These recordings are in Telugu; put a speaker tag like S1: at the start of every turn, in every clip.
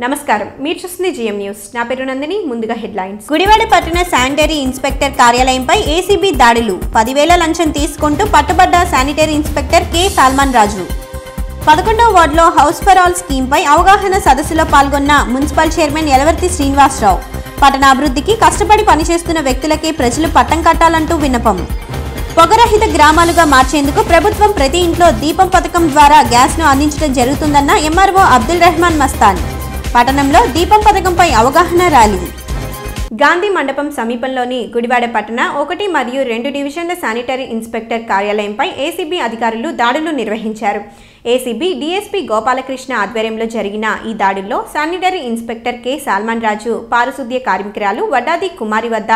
S1: నమస్కారం, మీరు చూస్తున్న జిఎం న్యూస్. నా పేరు నందిని. ముందుగా హెడ్లైన్స్. గుడివాడ పట్టణ శానిటరీ ఇన్స్పెక్టర్ కార్యాలయంపై ఏసీబీ దాడులు. 10,000 లంచం తీసుకుంటూ పట్టుబడ్డ శానిటరీ ఇన్స్పెక్టర్ కె సల్మాన్ రాజు. 11వ వార్డులో హౌస్ ఫర్ ఆల్ స్కీమ్పై అవగాహన సదస్సులో పాల్గొన్న మున్సిపల్ చైర్మన్ యలవర్తి శ్రీనివాసరావు. పట్టణాభివృద్ధికి కష్టపడి పనిచేస్తున్న వ్యక్తులకే ప్రజలు పట్టం కట్టాలంటూ విన్నపం. పొగరహిత గ్రామాలుగా మార్చేందుకు ప్రభుత్వం ప్రతి ఇంట్లో దీపం పథకం ద్వారా గ్యాస్ను అందించడం జరుగుతుందన్న ఎంఆర్ఓ అబ్దుల్ రెహమాన్ మస్తాన్. పట్టణంలో దీపం పథకంపై అవగాహన ర్యాలీ. గాంధీ మండపం సమీపంలోని గుడివాడ పట్టణ 1 మరియు 2 డివిజన్ల శానిటరీ ఇన్స్పెక్టర్ కార్యాలయంపై ఏసీబీ అధికారులు దాడులు నిర్వహించారు. ఏసీబీ డీఎస్పీ గోపాలకృష్ణ ఆధ్వర్యంలో జరిగిన ఈ దాడుల్లో శానిటరీ ఇన్స్పెక్టర్ కె సల్మాన్ రాజు, పారిశుద్ధ్య కార్మికురాలు వడ్డాది కుమారి వద్ద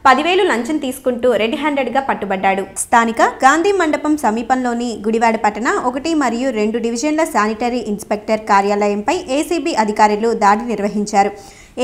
S1: 10,000 లంచం తీసుకుంటూ రెడ్ హ్యాండెడ్గా పట్టుబడ్డాడు. స్థానిక గాంధీ మండపం సమీపంలోని గుడివాడ పట్టణ 1 మరియు 2 డివిజన్ల శానిటరీ ఇన్స్పెక్టర్ కార్యాలయంపై ఏసీబీ అధికారులు దాడి నిర్వహించారు.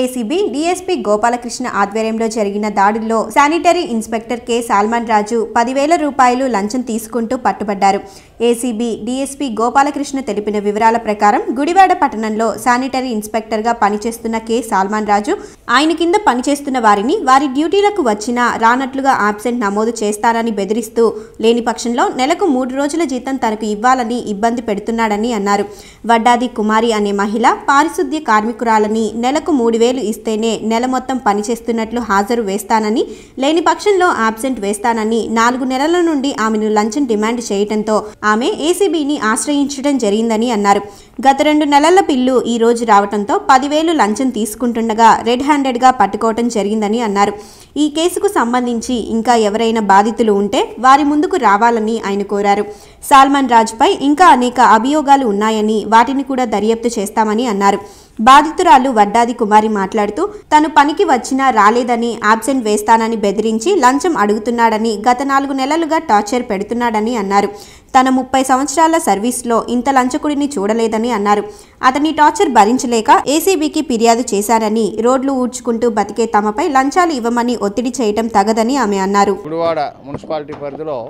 S1: ఏసీబీ డీఎస్పీ గోపాలకృష్ణ ఆధ్వర్యంలో జరిగిన దాడుల్లో శానిటరీ ఇన్స్పెక్టర్ కె సల్మాన్ రాజు 10,000 రూపాయలు లంచం తీసుకుంటూ పట్టుబడ్డారు. ఏసీబీ డీఎస్పీ గోపాలకృష్ణ తెలిపిన వివరాల ప్రకారం గుడివాడ పట్టణంలో శానిటరీ ఇన్స్పెక్టర్గా పనిచేస్తున్న కె సల్మాన్ రాజు ఆయన కింద పనిచేస్తున్న వారిని వారి డ్యూటీలకు వచ్చినా రానట్లుగా ఆబ్సెంట్ నమోదు చేస్తారని బెదిరిస్తూ లేని పక్షంలో నెలకు 3 రోజుల జీతం తనకు ఇవ్వాలని ఇబ్బంది పెడుతున్నాడని అన్నారు. వడ్డాది కుమారి అనే మహిళ పారిశుద్ధ్య కార్మికురాలని నెలకు 3,000 ఇస్తేనే నెల మొత్తం పనిచేస్తున్నట్లు హాజరు వేస్తానని, లేని పక్షంలో ఆబ్సెంట్ వేస్తానని 4 నెలల నుండి ఆమెను లంచం డిమాండ్ చేయడంతో ఆమె ఏసీబీని ఆశ్రయించడం జరిగిందని అన్నారు. గత 2 నెలల బిల్లు ఈ రోజు రావడంతో 10,000 లంచం తీసుకుంటుండగా రెడ్ హ్యాండెడ్గా పట్టుకోవడం జరిగిందని అన్నారు. ఈ కేసుకు సంబంధించి ఇంకా ఎవరైనా బాధితులు ఉంటే వారి ముందుకు రావాలని ఆయన కోరారు. సల్మాన్ రాజ్పై ఇంకా అనేక అభియోగాలు ఉన్నాయని వాటిని కూడా దర్యాప్తు చేస్తామని అన్నారు. బాధితురాలు వడ్డాది కుమారి మాట్లాడుతూ తను పనికి వచ్చినా రాలేదని, ఆబ్సెంట్ వేస్తానని బెదిరించి లంచం అడుగుతున్నాడని, గత 4 నెలలుగా టార్చర్ పెడుతున్నాడని అన్నారు. తన 30 సంవత్సరాల సర్వీస్లో ఇంత లంచకుడిని చూడలేదని అన్నారు. అతని టార్చర్ భరించలేక ఏసీబీకి ఫిర్యాదు చేశారని, రోడ్లు ఊడ్చుకుంటూ బతికే తమపై లంచాలు ఇవ్వమని ఒత్తిడి చేయటం తగదని ఆమె అన్నారు.
S2: గుడివాడ మున్సిపాలిటీ పరిధిలో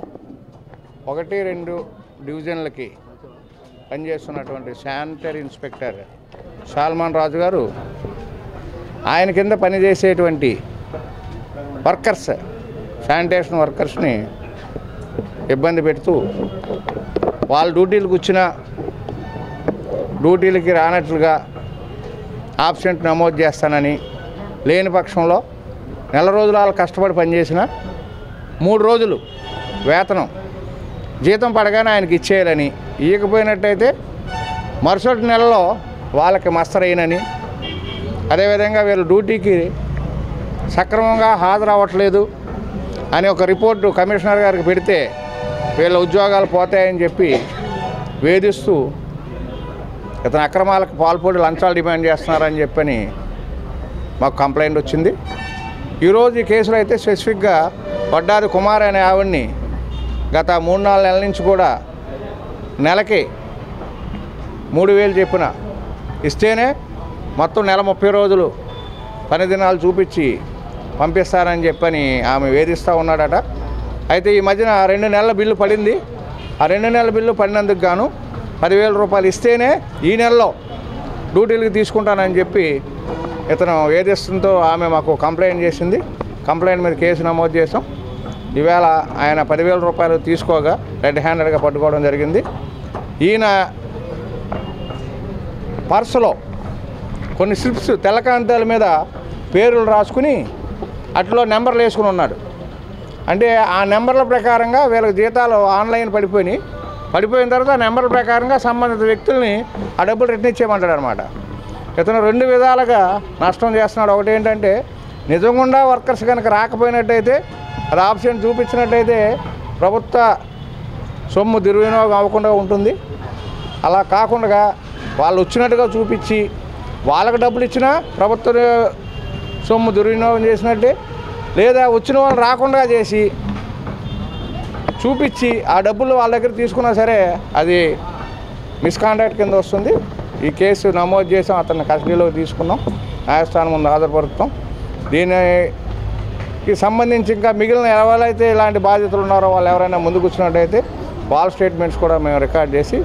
S2: 1, 2 డివిజన్లకి పనిచేస్తున్నటువంటి శానిటరీ ఇన్స్పెక్టర్ సల్మాన్ రాజు గారు ఆయన కింద పనిచేసేటువంటి వర్కర్స్, శానిటేషన్ వర్కర్స్ని ఇబ్బంది పెడుతూ వాళ్ళ డ్యూటీలకు వచ్చిన డ్యూటీలకి రానట్లుగా ఆబ్సెంట్ నమోదు చేస్తానని, లేని పక్షంలో నెల రోజులు వాళ్ళు కష్టపడి పనిచేసిన 3 రోజులు వేతనం జీతం పడగానే ఆయనకి ఇచ్చేయాలని, ఇవ్వకపోయినట్టయితే మరుసటి నెలలో వాళ్ళకి మస్తరైనని, అదేవిధంగా వీళ్ళు డ్యూటీకి సక్రమంగా హాజరవ్వట్లేదు అని ఒక రిపోర్టు కమిషనర్ గారికి పెడితే వీళ్ళ ఉద్యోగాలు పోతాయని చెప్పి వేధిస్తూ ఇతను అక్రమాలకు పాల్పడి లంచాలు డిమాండ్ చేస్తున్నారని చెప్పని మాకు కంప్లైంట్ వచ్చింది. ఈరోజు ఈ కేసులో అయితే స్పెసిఫిక్గా వడ్డాది కుమార్ అనే ఆవిడ్ని గత 3-4 నెలల నుంచి కూడా నెలకి 3,000 చెప్పిన ఇస్తేనే మొత్తం నెల 30 రోజులు పని దినాలు చూపించి పంపిస్తారని చెప్పని ఆమె వేధిస్తూ ఉన్నాడట. అయితే ఈ మధ్యన 2 నెలల బిల్లు పడింది. ఆ 2 నెలల బిల్లు పడినందుకు గాను 10,000 రూపాయలు ఇస్తేనే ఈ నెలలో డ్యూటీలకు తీసుకుంటానని చెప్పి ఇతను వేధిస్తుందో ఆమె మాకు కంప్లైంట్ చేసింది. కంప్లైంట్ మీద కేసు నమోదు చేసాం. ఈవేళ ఆయన 10,000 రూపాయలు తీసుకోగా రెడ్ హ్యాండెడ్గా పట్టుకోవడం జరిగింది. ఈయన పర్సులో కొన్ని స్లిప్స్ తెల్ల కాంతాల మీద పేర్లు రాసుకుని అట్లో నెంబర్లు వేసుకుని ఉన్నాడు. అంటే ఆ నెంబర్ల ప్రకారంగా వీళ్ళకి జీతాలు ఆన్లైన్ పడిపోయిన తర్వాత ఆ నెంబర్ల ప్రకారంగా సంబంధిత వ్యక్తుల్ని ఆ డబ్బులు రిటర్న్ ఇచ్చేయమంటాడు అనమాట. ఇతను 2 విధాలుగా నష్టం చేస్తున్నాడు. ఒకటి ఏంటంటే నిజంగా వర్కర్స్ కనుక రాకపోయినట్టయితే, అది ఆప్షన్ చూపించినట్టయితే ప్రభుత్వ సొమ్ము దుర్వినియోగం అవ్వకుండా ఉంటుంది. అలా కాకుండా వాళ్ళు వచ్చినట్టుగా చూపించి వాళ్ళకి డబ్బులు ఇచ్చినా ప్రభుత్వ సొమ్ము దుర్వినియోగం చేసినట్టే, లేదా వచ్చిన వాళ్ళు రాకుండా చేసి చూపించి ఆ డబ్బులు వాళ్ళ దగ్గర తీసుకున్నా సరే అది మిస్కాండక్ట్ కింద వస్తుంది. ఈ కేసు నమోదు చేసాం, అతన్ని కస్టడీలోకి తీసుకున్నాం, న్యాయస్థానం ముందు హాజరుపరుస్తాం. దీనికి సంబంధించి ఇంకా మిగిలిన ఎవరైతే ఇలాంటి బాధితులు ఉన్నారో వాళ్ళు ఎవరైనా ముందుకు వచ్చినట్టయితే వాళ్ళ స్టేట్మెంట్స్ కూడా మేము రికార్డ్ చేసి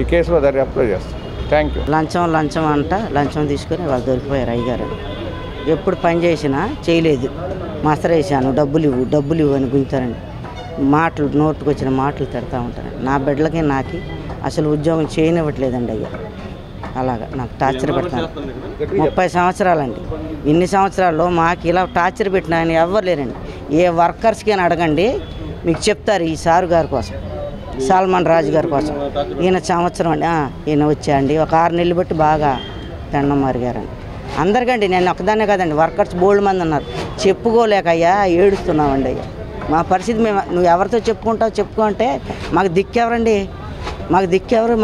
S2: ఈ కేసులో దర్యాప్తు చేస్తాం. Thank you.
S3: లంచం అంట లంచం తీసుకొని వాళ్ళు దొరికిపోయారు అయ్యగారు. ఎప్పుడు పని చేసినా చేయలేదు, మసరేసాను డబ్బులు ఇవ్వు అని గుంజుతారండి. మాటలు నోటుకు వచ్చిన మాటలు తిడతా ఉంటారు. నా బిడ్డలకి నాకు అసలు ఉద్యోగం చేయనివ్వట్లేదండి అయ్యా. అలాగా నాకు టార్చర్ పెడతాను. 30 సంవత్సరాలండి. ఇన్ని సంవత్సరాల్లో మాకు ఇలా టార్చర్ పెట్టిన ఆయన ఎవ్వరు లేరండి. ఏ వర్కర్స్కి అని అడగండి, మీకు చెప్తారు. ఈ సారు గారి కోసం, సల్మాన్ రాజు గారి కోసం ఈయన సంవత్సరం అండి ఈయన వచ్చాయండి. ఒక 6 నెలలు బట్టి బాగా దండం మరిగారండి. అందరికండి, నేను ఒకదాన్నే కాదండి, వర్కర్స్ బోల్డ్ మంది ఉన్నారు. చెప్పుకోలేక అయ్యా ఏడుస్తున్నామండి అయ్యా. మా పరిస్థితి మేము నువ్వు ఎవరితో చెప్పుకుంటావు చెప్పుకో అంటే మాకు దిక్కెవరండి,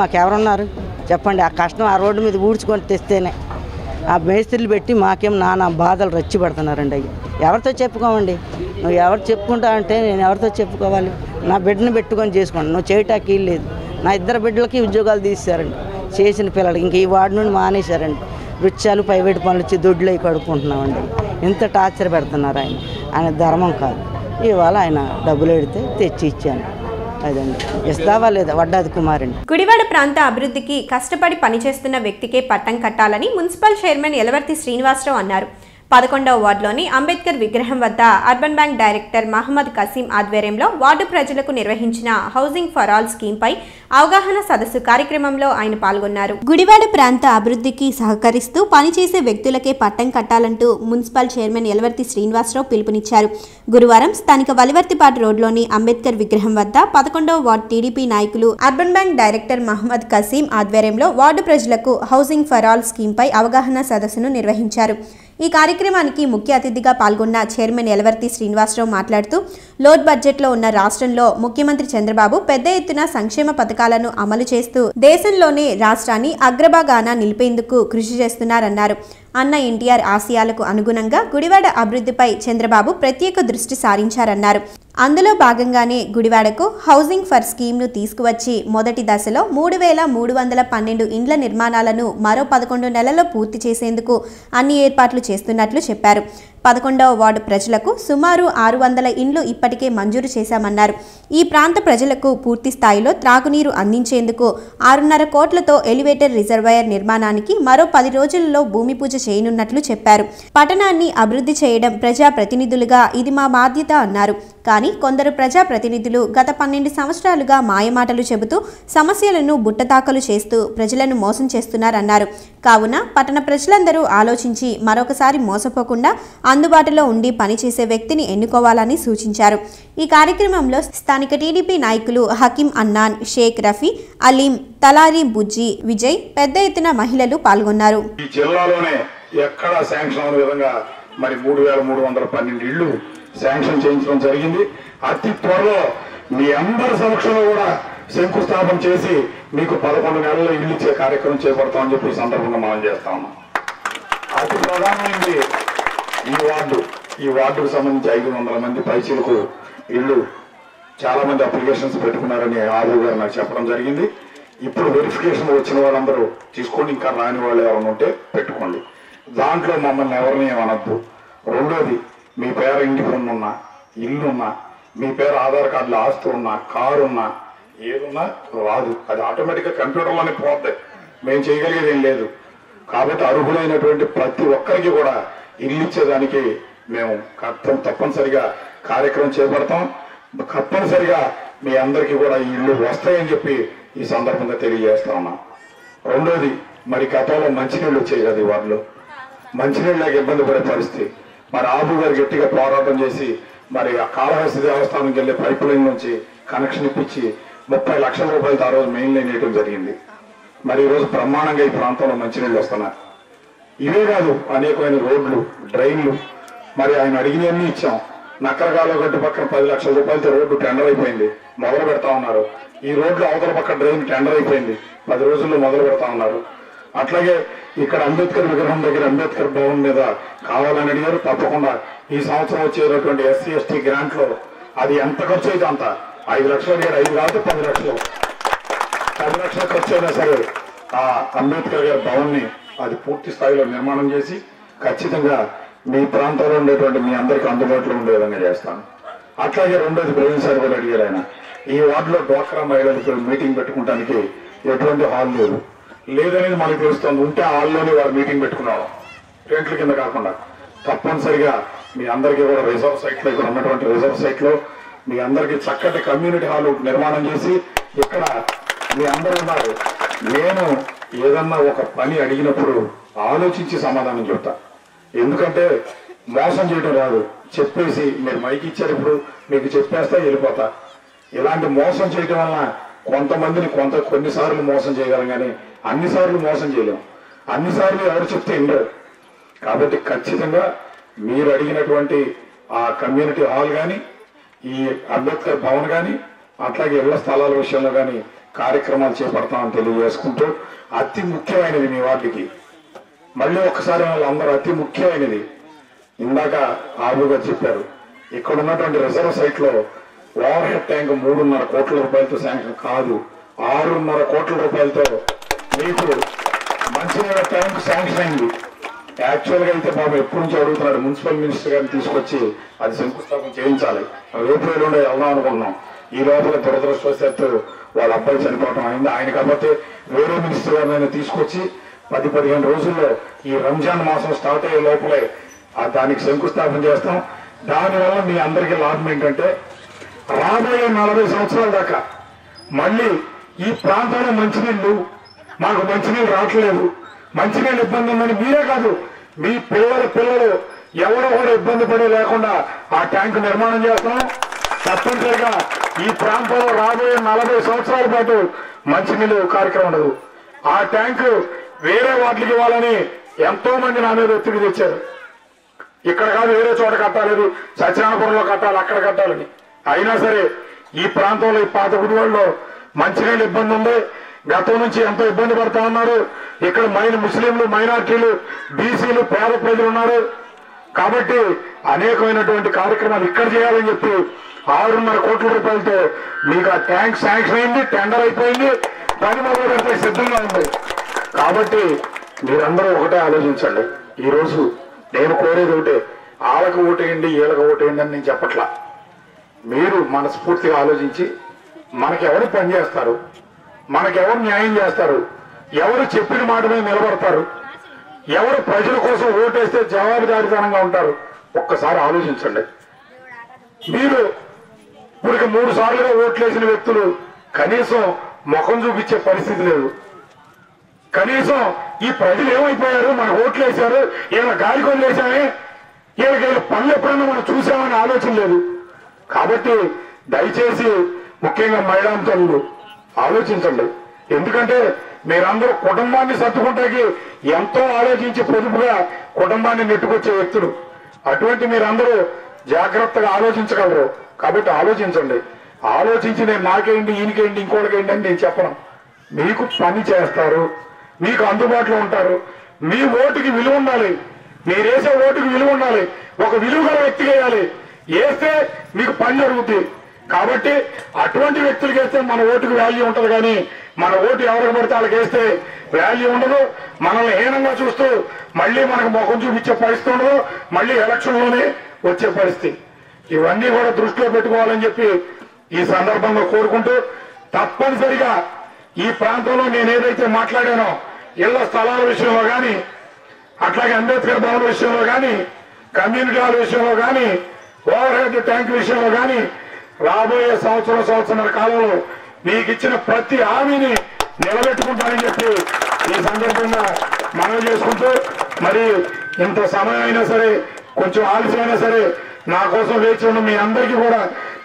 S3: మాకెవరున్నారు చెప్పండి. ఆ కష్టం ఆ రోడ్డు మీద ఊడ్చుకొని తెస్తేనే ఆ మేస్త్రీలు పెట్టి మాకేం నానా బాధలు రచ్చి పెడుతున్నారండి అయ్యా. ఎవరితో చెప్పుకోమండి, నువ్వు ఎవరు చెప్పుకుంటావు అంటే నేను ఎవరితో చెప్పుకోవాలి? నా బిడ్డను పెట్టుకొని చేసుకోండి, నువ్వు చేయటానికి వీలు లేదు. నా 2 బిడ్డలకి ఉద్యోగాలు తీసేశారండి, చేసిన పిల్లలకి. ఇంక ఈ వార్డు నుండి మానేశారండి. రుచ్చాలు ప్రైవేట్ పనులు వచ్చి దొడ్లు అవి కడుక్కుంటున్నామండి. ఇంత టార్చర్ పెడుతున్నారు ఆయన ధర్మం కాదు. ఇవాళ ఆయన డబ్బులు ఎడితే తెచ్చి ఇచ్చాను, అదండి. ఇస్తావా లేదా వడ్డాది కుమారండి.
S1: గుడివాడ ప్రాంత అభివృద్ధికి కష్టపడి పనిచేస్తున్న వ్యక్తికే పట్టం కట్టాలని మున్సిపల్ చైర్మన్ యలవర్తి శ్రీనివాసరావు అన్నారు. 11వ వార్డులోని అంబేద్కర్ విగ్రహం వద్ద urban bank director Mohammed Kasim ఆధ్వర్యంలో వార్డు ప్రజలకు నిర్వహించిన హౌసింగ్ ఫర్ ఆల్ స్కీమ్ పై అవగాహన సదస్సు కార్యక్రమంలో ఆయన పాల్గొన్నారు. గుడివాడ ప్రాంత అభివృద్ధికి సహకరిస్తూ పనిచేసే వ్యక్తులకే పట్టం కట్టాలంటూ మున్సిపల్ చైర్మన్ యలవర్తి శ్రీనివాసరావు పిలుపునిచ్చారు. గురువారం స్థానిక వలివర్తిపాటు రోడ్లోని అంబేద్కర్ విగ్రహం వద్ద 11వ వార్డు టీడీపీ నాయకులు urban bank director Mohammed Kasim ఆధ్వర్యంలో వార్డు ప్రజలకు హౌసింగ్ ఫర్ ఆల్ స్కీమ్ పై అవగాహన సదస్సును నిర్వహించారు. ఈ కార్యక్రమానికి ముఖ్య అతిథిగా పాల్గొన్న చైర్మన్ యలవర్తి శ్రీనివాసరావు మాట్లాడుతూ లోడ్ బడ్జెట్లో ఉన్న రాష్ట్రంలో ముఖ్యమంత్రి చంద్రబాబు పెద్ద ఎత్తున సంక్షేమ పథకాలను అమలు చేస్తూ దేశంలోనే రాష్ట్రాన్ని అగ్రభాగాన నిలిపేందుకు కృషి చేస్తున్నారన్నారు. అన్న ఎన్టీఆర్ ఆశయాలకు అనుగుణంగా గుడివాడ అభివృద్ధిపై చంద్రబాబు ప్రత్యేక దృష్టి సారించారన్నారు. అందులో భాగంగానే గుడివాడకు హౌసింగ్ ఫర్ స్కీమ్ను తీసుకువచ్చి మొదటి దశలో 3,312 ఇండ్ల నిర్మాణాలను మరో 11 నెలల్లో పూర్తి చేసేందుకు అన్ని ఏర్పాట్లు చేస్తున్నట్లు చెప్పారు. 11వ వార్డు ప్రజలకు సుమారు 600 ఇండ్లు ఇప్పటికే మంజూరు చేశామన్నారు. ఈ ప్రాంత ప్రజలకు పూర్తి స్థాయిలో త్రాగునీరు అందించేందుకు 6.5 కోట్లతో ఎలివేటర్ రిజర్వాయర్ నిర్మాణానికి మరో 10 రోజులలో భూమి పూజ చేయనున్నట్లు చెప్పారు. పట్టణాన్ని అభివృద్ధి చేయడం ప్రజాప్రతినిధులుగా ఇది మా బాధ్యత అన్నారు. కానీ కొందరు ప్రజాప్రతినిధులు గత 12 సంవత్సరాలుగా మాయమాటలు చెబుతూ సమస్యలను బుట్టతాకలు చేస్తూ ప్రజలను మోసం చేస్తున్నారన్నారు. కావున పట్టణ ప్రజలందరూ ఆలోచించి మరొకసారి మోసపోకుండా అందుబాటులో ఉండి పనిచేసే వ్యక్తిని ఎన్నుకోవాలని సూచించారు. ఈ కార్యక్రమంలో స్థానిక టీడీపీ నాయకులు హకీం అన్నాన్, షేక్ రఫీ, అలీం, తలారి బుజ్జి, విజయ్, పెద్ద ఎత్తున మహిళలు పాల్గొన్నారు.
S4: ఈ జిల్లాలోనే ఎక్కడా శాంక్షన్ అనే విధంగా మరి 3,312 ఇళ్లు శాంక్షన్ చేయించడం జరిగింది. అతి త్వరలో మీ అందరి సమక్షంలో కూడా శంకుస్థాపన చేసి మీకు 11 నెలల్లో ఇల్లు ఇచ్చే కార్యక్రమం చేపడతామని చెప్పి ఈ సందర్భంగా మనం చేస్తా ఉన్నాం. అతి ప్రధానమైనది ఈ వార్డుకు సంబంధించి 500 మంది పైచీలకు ఇల్లు చాలా మంది అప్లికేషన్స్ పెట్టుకున్నారని ఆరు గారు నాకు చెప్పడం జరిగింది. ఇప్పుడు వెరిఫికేషన్ వచ్చిన వాళ్ళందరూ తీసుకోండి, ఇంకా రాని వాళ్ళు ఎవరైనా ఉంటే పెట్టుకోండి. దాంట్లో మమ్మల్ని ఎవరిని ఏమనద్దు. రెండోది, మీ పేరు ఇంటి ఫోన్ ఉన్నా, ఇల్లున్నా, మీ పేరు ఆధార్ కార్డులో ఆస్తి ఉన్నా, కారు ఉన్నా, ఏదున్నా రాదు. అది ఆటోమేటిక్గా కంప్యూటర్లోనే పోతాయి. మేము చేయగలిగేది ఏం లేదు. కాబట్టి అర్హులైనటువంటి ప్రతి ఒక్కరికి కూడా ఇల్లు ఇచ్చేదానికి మేము తప్పనిసరిగా కార్యక్రమం చేపడతాం. తప్పనిసరిగా మీ అందరికీ కూడా ఈ ఇల్లు వస్తాయని చెప్పి ఈ సందర్భంగా తెలియజేస్తా ఉన్నాం. రెండోది, మరి గతంలో మంచినీళ్ళు వచ్చాయి కదా, ఈ వార్డులో మంచినీళ్ళకి ఇబ్బంది పడే పరిస్థితి. మరి ఆబు గారు గట్టిగా పోరాటం చేసి మరి ఆ కాళహస్తి దేవస్థానంకి వెళ్ళే పైప్ లైన్ నుంచి కనెక్షన్ ఇప్పించి 30 లక్షల రూపాయలతో ఆ రోజు మెయిన్ లైన్ వేయడం జరిగింది. మరి ఈరోజు బ్రహ్మాండంగా ఈ ప్రాంతంలో మంచినీళ్ళు వస్తున్నాయి. ఇవే కాదు, అనేకమైన రోడ్లు, డ్రైన్లు మరి ఆయన అడిగినవన్నీ ఇచ్చాం. నక్కరగాల గడ్డు పక్కన 10 లక్షల రూపాయలతో రోడ్డు టెండర్ అయిపోయింది, మొదలు పెడతా ఉన్నారు. ఈ రోడ్లు అవతల పక్క డ్రైన్ టెండర్ అయిపోయింది, 10 రోజుల్లో మొదలు పెడతా ఉన్నారు. అట్లాగే ఇక్కడ అంబేద్కర్ విగ్రహం దగ్గర అంబేద్కర్ భవన్ మీద కావాలని అడిగారు. తప్పకుండా ఈ సంవత్సరం వచ్చేటటువంటి SC ST గ్రాంట్లో అది ఎంత ఖర్చు అయితే అంత 5 లక్షలు అడిగారు. 5 కాదు 10 లక్షలు, 10 లక్షల ఖర్చు అయినా సరే ఆ అంబేద్కర్ గారి భవన్ని అది పూర్తి స్థాయిలో నిర్మాణం చేసి ఖచ్చితంగా మీ ప్రాంతంలో ఉండేటువంటి మీ అందరికీ అందుబాటులో ఉండే విధంగా చేస్తాను. అట్లాగే రెండోది, ప్రవీణ్ సార్ కూడా అడిగారు ఆయన, ఈ వార్డులో డ్వాక్రా మహిళలకు మీటింగ్ పెట్టుకోవడానికి ఎటువంటి హాల్ లేదు. లేదనేది మనకు తెలుస్తుంది. ఉంటే హాల్లోనే వారు మీటింగ్ పెట్టుకున్నాడు, టెంట్ల కింద కాకుండా. తప్పనిసరిగా మీ అందరికీ కూడా రిజర్వ్ సైట్లో, ఇక్కడ ఉన్నటువంటి రిజర్వ్ సైట్లో మీ అందరికీ చక్కటి కమ్యూనిటీ హాల్ నిర్మాణం చేసి ఇక్కడ మీ అందరూ ఉన్నారు. నేను ఏదన్నా ఒక పని అడిగినప్పుడు ఆలోచించి సమాధానం చెప్తా. ఎందుకంటే మోసం చేయడం రాదు. చెప్పేసి మీరు మైకి ఇచ్చారు, ఇప్పుడు మీకు చెప్పేస్తా వెళ్ళిపోతా. ఇలాంటి మోసం చేయడం వల్ల కొంతమందిని కొన్నిసార్లు మోసం చేయగలం, కానీ అన్నిసార్లు మోసం చేయలేం. అన్నిసార్లు ఎవరు చెప్తే వినరు. కాబట్టి ఖచ్చితంగా మీరు అడిగినటువంటి ఆ కమ్యూనిటీ హాల్ కానీ, ఈ అంబేద్కర్ భవన్ కానీ, అట్లాగే ఇళ్ల స్థలాల విషయంలో కానీ కార్యక్రమాలు చేపడతామని తెలియజేసుకుంటూ, అతి ముఖ్యమైనది మీ వాటికి మళ్ళీ ఒక్కసారి వాళ్ళందరూ అతి ముఖ్యమైనది ఇందాక ఆబు గారు చెప్పారు. ఇక్కడ ఉన్నటువంటి రిజర్వ్ సైట్ లో ఓవర్ హెడ్ ట్యాంక్ 3.5 కోట్ల రూపాయలతో శాంక్షన్ కాదు, 6.5 కోట్ల రూపాయలతో మీకు మంచినీళ్ళ ట్యాంక్ శాంక్షన్ అయింది. యాక్చువల్ గా అయితే బాబు ఎప్పటి నుంచి అడుగుతున్నాడు, మున్సిపల్ మినిస్టర్ గారిని తీసుకొచ్చి అది శంకుస్థాపన చేయించాలి. రేపు ఎల్లుండి వెళ్దాం అనుకుంటున్నాం. ఈ లోపల దురదృష్టవశాత్తు వాళ్ళ అబ్బాయి చనిపోవడం అయింది. ఆయన కాబట్టి వేరే మినిస్టర్ గారిని తీసుకొచ్చి 10-15 రోజుల్లో ఈ రంజాన్ మాసం స్టార్ట్ అయ్యే లోపలే దానికి శంకుస్థాపన చేస్తాం. దానివల్ల మీ అందరికీ లాభం ఏంటంటే రాబోయే 40 సంవత్సరాల దాకా మళ్ళీ ఈ ప్రాంతంలో మంచినీళ్ళు, మాకు మంచినీళ్ళు రావట్లేదు, మంచినీళ్ళు ఇబ్బంది ఉందని మీరే కాదు, మీ పిల్లలు ఎవరో కూడా ఇబ్బంది పడే లేకుండా ఆ ట్యాంకు నిర్మాణం చేస్తాం. తప్పనిసరిగా ఈ ప్రాంతంలో రాబోయే 40 సంవత్సరాల పాటు మంచినీళ్ళు కార్యక్రమం ఉండదు. ఆ ట్యాంకు వేరే వాటికి ఇవ్వాలని ఎంతో మంది నా మీద ఒత్తిడి తెచ్చారు. ఇక్కడ కాదు వేరే చోట కట్టాలి, సత్యనారాయణపురంలో కట్టాలి, అక్కడ కట్టాలని. అయినా సరే ఈ ప్రాంతంలో ఈ పాత గుడివాడలో మంచినీళ్ళు ఇబ్బంది ఉంది. గతం నుంచి ఎంతో ఇబ్బంది పడతా ఉన్నారు. ఇక్కడ ముస్లింలు, మైనార్టీలు, బీసీలు, పేద ప్రజలు ఉన్నారు. కాబట్టి అనేకమైనటువంటి కార్యక్రమాలు ఇక్కడ చేయాలని చెప్పి 6.5 కోట్ల రూపాయలతో మీకు ఆ ట్యాంక్ శాంక్షన్ అయింది, టెండర్ అయిపోయింది, పని మొదలు పెడితే సిద్ధంగా ఉంది. కాబట్టి మీరందరూ ఒకటే ఆలోచించండి. ఈ రోజు నేను కోరేది ఒకటే, వాళ్ళకు ఓటేయండి వీళ్ళకి ఓటేయండి అని నేను చెప్పట్లా. మీరు మనస్ఫూర్తిగా ఆలోచించి మనకెవరు పని చేస్తారు, మనకెవరు న్యాయం చేస్తారు, ఎవరు చెప్పిన మాట మీద నిలబడతారు, ఎవరు ప్రజల కోసం ఓటేస్తే జవాబుదారీతనంగా ఉంటారు, ఒక్కసారి ఆలోచించండి. మీరు ఇప్పుడు 3 సార్లుగా ఓట్లేసిన వ్యక్తులు కనీసం ముఖం చూపించే పరిస్థితి లేదు. కనీసం ఈ ప్రజలు ఏమైపోయారు, మన ఓట్లు వేశారు, ఈయన గాలి కొనిలేసామే, వీళ్ళకి పనులు ఎప్పుడన్నా మనం చూసామని ఆలోచన లేదు. కాబట్టి దయచేసి ముఖ్యంగా మహిళాంతరులు ఆలోచించండి. ఎందుకంటే మీరందరూ కుటుంబాన్ని సర్దుకుంటాకి ఎంతో ఆలోచించి పొదుపుగా కుటుంబాన్ని నెట్టుకొచ్చే వ్యక్తులు. అటువంటి మీరందరూ జాగ్రత్తగా ఆలోచించగలరు. కాబట్టి ఆలోచించండి. ఆలోచించి నేను నాకేంటి, ఈయనకేంటి, ఇంకోటికేంటి అని నేను చెప్పను. మీకు పని చేస్తారు, మీకు అందుబాటులో ఉంటారు. మీ ఓటుకి విలువ ఉండాలి, మీరేసే ఓటుకి విలువ ఉండాలి. ఒక విలువ గల వ్యక్తికి వేయాలి, వేస్తే మీకు పని జరుగుతుంది. కాబట్టి అటువంటి వ్యక్తులకి వేస్తే మన ఓటుకు వాల్యూ ఉంటుంది. కానీ మన ఓటు ఎవరికి పడితే వాళ్ళకి వేస్తే వాల్యూ ఉండదు. మనల్ని హీనంగా చూస్తూ మళ్ళీ మనకు ముఖం చూపించే పరిస్థితి ఉండదు, మళ్ళీ ఎలక్షన్లోనే వచ్చే పరిస్థితి. ఇవన్నీ కూడా దృష్టిలో పెట్టుకోవాలని చెప్పి ఈ సందర్భంగా కోరుకుంటూ, తప్పనిసరిగా ఈ ప్రాంతంలో నేను ఏదైతే మాట్లాడానో ఇళ్ల స్థలాల విషయంలో కానీ, అట్లాగే అంబేద్కర్ భవన్ విషయంలో కానీ, కమ్యూనిటీ హాల్ విషయంలో కానీ, ఓవర్ హెడ్ ట్యాంక్ విషయంలో కానీ రాబోయే సంవత్సరం కాలంలో మీకు ఇచ్చిన ప్రతి హామీని నిలబెట్టుకుంటానని చెప్పి ఈ సందర్భంగా మనవి చేసుకుంటూ, మరి ఇంత సమయం అయినా సరే, కొంచెం ఆలస్యమైనా సరే నా కోసం వేచి ఉన్న మీ అందరికీ కూడా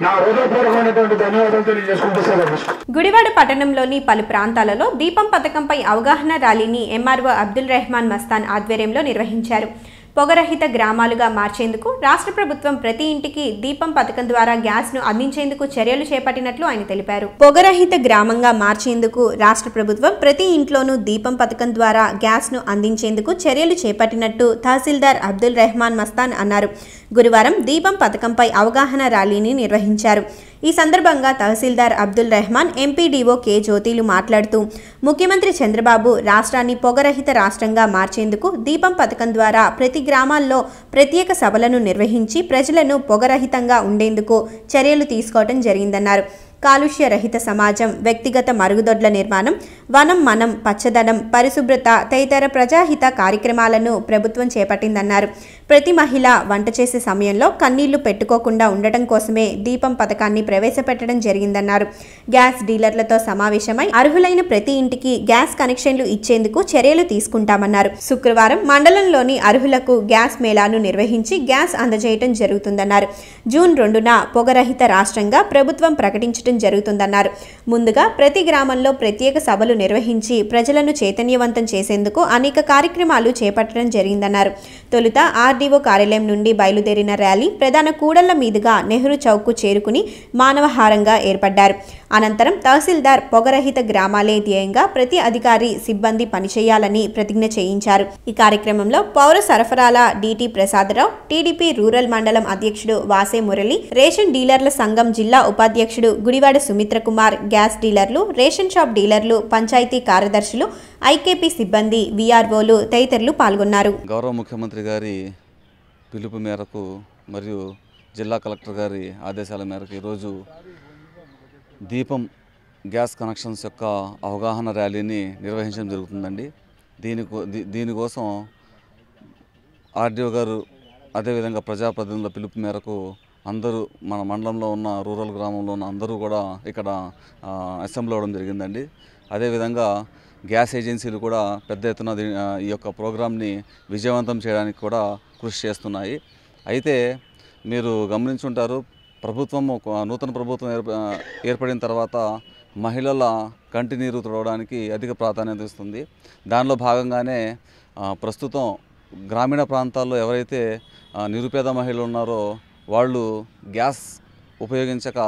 S4: నా హృదయపూర్వకమైనటువంటి ధన్యవాదాలు తెలియజేసుకుంటూ సెలవు.
S1: గుడివాడ పట్టణంలోని పలు ప్రాంతాలలో దీపం పథకంపై అవగాహన ర్యాలీని ఎంఆర్ఓ అబ్దుల్ రెహమాన్ మస్తాన్ ఆధ్వర్యంలో నిర్వహించారు. పొగరహిత గ్రామాలుగా మార్చేందుకు రాష్ట్ర ప్రభుత్వం ప్రతి ఇంటికి దీపం పథకం ద్వారా గ్యాస్ను అందించేందుకు చర్యలు చేపట్టినట్లు ఆయన తెలిపారు. పొగరహిత గ్రామంగా మార్చేందుకు రాష్ట్ర ప్రభుత్వం ప్రతి ఇంట్లోనూ దీపం పథకం ద్వారా గ్యాస్ను అందించేందుకు చర్యలు చేపట్టినట్టు తహసీల్దార్ అబ్దుల్ రెహమాన్ మస్తాన్ అన్నారు. గురువారం దీపం పథకంపై అవగాహన ర్యాలీని నిర్వహించారు. ఈ సందర్భంగా తహసీల్దార్ అబ్దుల్ రెహమాన్, ఎంపీడీఓ కె జ్యోతిలు మాట్లాడుతూ, ముఖ్యమంత్రి చంద్రబాబు రాష్ట్రాన్ని పొగరహిత రాష్ట్రంగా మార్చేందుకు దీపం పథకం ద్వారా ప్రతి గ్రామాల్లో ప్రత్యేక సభలను నిర్వహించి ప్రజలను పొగరహితంగా ఉండేందుకు చర్యలు తీసుకోవడం జరిగిందన్నారు. కాలుష్య రహిత సమాజం, వ్యక్తిగత మరుగుదొడ్ల నిర్మాణం, వనం మనం, పచ్చదనం, పరిశుభ్రత తదితర ప్రజాహిత కార్యక్రమాలను ప్రభుత్వం చేపట్టిందన్నారు. ప్రతి మహిళ వంట చేసే సమయంలో కన్నీళ్లు పెట్టుకోకుండా ఉండటం కోసమే దీపం పథకాన్ని ప్రవేశపెట్టడం జరిగిందన్నారు. గ్యాస్ డీలర్లతో సమావేశమై అర్హులైన ప్రతి ఇంటికి గ్యాస్ కనెక్షన్లు ఇచ్చేందుకు చర్యలు తీసుకుంటామన్నారు. శుక్రవారం మండలంలోని అర్హులకు గ్యాస్ మేళాను నిర్వహించి గ్యాస్ అందజేయడం జరుగుతుందన్నారు. జూన్ 2న పొగరహిత రాష్ట్రంగా ప్రభుత్వం ప్రకటించడం జరుగుతుందన్నారు. ముందుగా ప్రతి గ్రామంలో ప్రత్యేక సభలు నిర్వహించి ప్రజలను చైతన్యవంతం చేసేందుకు అనేక కార్యక్రమాలు చేపట్టడం జరిగిందన్నారు. తొలుత ఆర్డీఓ కార్యాలయం నుండి బయలుదేరిన ర్యాలీ ప్రధాన కూడళ్ల మీదుగా నెహ్రూ చౌక్కు చేరుకుని మానవహారంగా ఏర్పడ్డారు. అనంతరం తహసీల్దార్ పొగరహిత గ్రామాలే ధ్యేయంగా ప్రతి అధికారి, సిబ్బంది పనిచేయాలని ప్రతిజ్ఞ చేయించారు. ఈ కార్యక్రమంలో పౌర సరఫరాల డిటి ప్రసాదరావు, టీడీపీ రూరల్ మండలం అధ్యక్షుడు వాసే మురళి, రేషన్ డీలర్ల సంఘం జిల్లా ఉపాధ్యక్షుడు గుడివాడ సుమిత్ర కుమార్, గ్యాస్ డీలర్లు, రేషన్ షాప్ డీలర్లు, పంచాయతీ కార్యదర్శులు, ఐకేపీ సిబ్బంది, వీఆర్ఓలు తదితరులు పాల్గొన్నారు.
S5: గౌరవ ముఖ్యమంత్రి గారి పిలుపు మేరకు మరియు జిల్లా కలెక్టర్ గారి ఆదేశాల మేరకు ఈరోజు దీపం గ్యాస్ కనెక్షన్స్ యొక్క అవగాహన ర్యాలీని నిర్వహించడం జరుగుతుందండి. దీనికోసం ఆర్డీఓ గారు అదేవిధంగా ప్రజాప్రతినిధుల పిలుపు మేరకు అందరూ మన మండలంలో ఉన్న రూరల్ గ్రామంలో ఉన్న అందరూ కూడా ఇక్కడ అసెంబ్లీ అవ్వడం జరిగిందండి. అదేవిధంగా గ్యాస్ ఏజెన్సీలు కూడా పెద్ద ఎత్తున ఈ యొక్క ప్రోగ్రామ్ని విజయవంతం చేయడానికి కూడా కృషి చేస్తున్నాయి. అయితే మీరు గమనించుంటారు, నూతన ప్రభుత్వం ఏర్పడిన తర్వాత మహిళల కంటినీరు తుడవడానికి అధిక ప్రాధాన్యత ఇస్తుంది. దానిలో భాగంగానే ప్రస్తుతం గ్రామీణ ప్రాంతాల్లో ఎవరైతే నిరుపేద మహిళలు ఉన్నారో వాళ్ళు గ్యాస్ ఉపయోగించక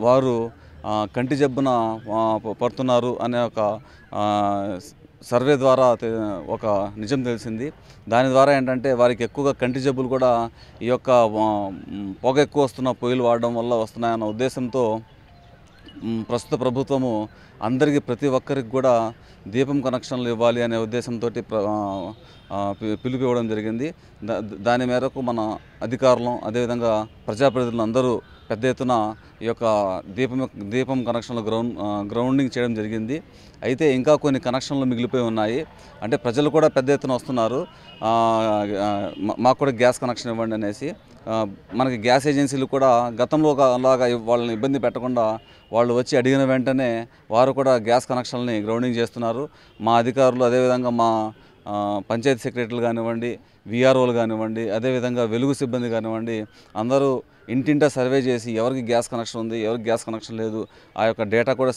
S5: వారు కంటి జబ్బున పడుతున్నారు అనే ఒక సర్వే ద్వారా ఒక నిజం తెలిసింది. దాని ద్వారా ఏంటంటే వారికి ఎక్కువగా కంటి జబ్బులు కూడా ఈ యొక్క పొగ ఎక్కువ వస్తున్న పొయ్యిలు వాడడం వల్ల వస్తున్నాయన్న ఉద్దేశంతో ప్రస్తుత ప్రభుత్వము అందరికీ ప్రతి ఒక్కరికి కూడా దీపం కనెక్షన్లు ఇవ్వాలి అనే ఉద్దేశంతో పిలుపు ఇవ్వడం జరిగింది. దాని మేరకు మన అధికారులు అదేవిధంగా ప్రజాప్రతినిధులు అందరూ పెద్ద ఎత్తున ఈ యొక్క దీపం కనెక్షన్లు గ్రౌండింగ్ చేయడం జరిగింది. అయితే ఇంకా కొన్ని కనెక్షన్లు మిగిలిపోయి ఉన్నాయి. అంటే ప్రజలు కూడా పెద్ద ఎత్తున వస్తున్నారు, మాకు కూడా గ్యాస్ కనెక్షన్ ఇవ్వండి అనేసి. మనకి గ్యాస్ ఏజెన్సీలు కూడా గతంలో అలాగా వాళ్ళని ఇబ్బంది పెట్టకుండా వాళ్ళు వచ్చి అడిగిన వెంటనే వారు కూడా గ్యాస్ కనెక్షన్ని గ్రౌండింగ్ చేస్తున్నారు. మా అధికారులు అదేవిధంగా మా పంచాయతీ సెక్రటరీలు కానివ్వండి, వీఆర్ఓలు కానివ్వండి, అదేవిధంగా వెలుగు సిబ్బంది కానివ్వండి, అందరూ ఇంటింటా సర్వే చేసి ఎవరికి గ్యాస్ కనెక్షన్ ఉంది, ఎవరికి గ్యాస్ కనెక్షన్ లేదు, ఆ యొక్క డేటా కూడా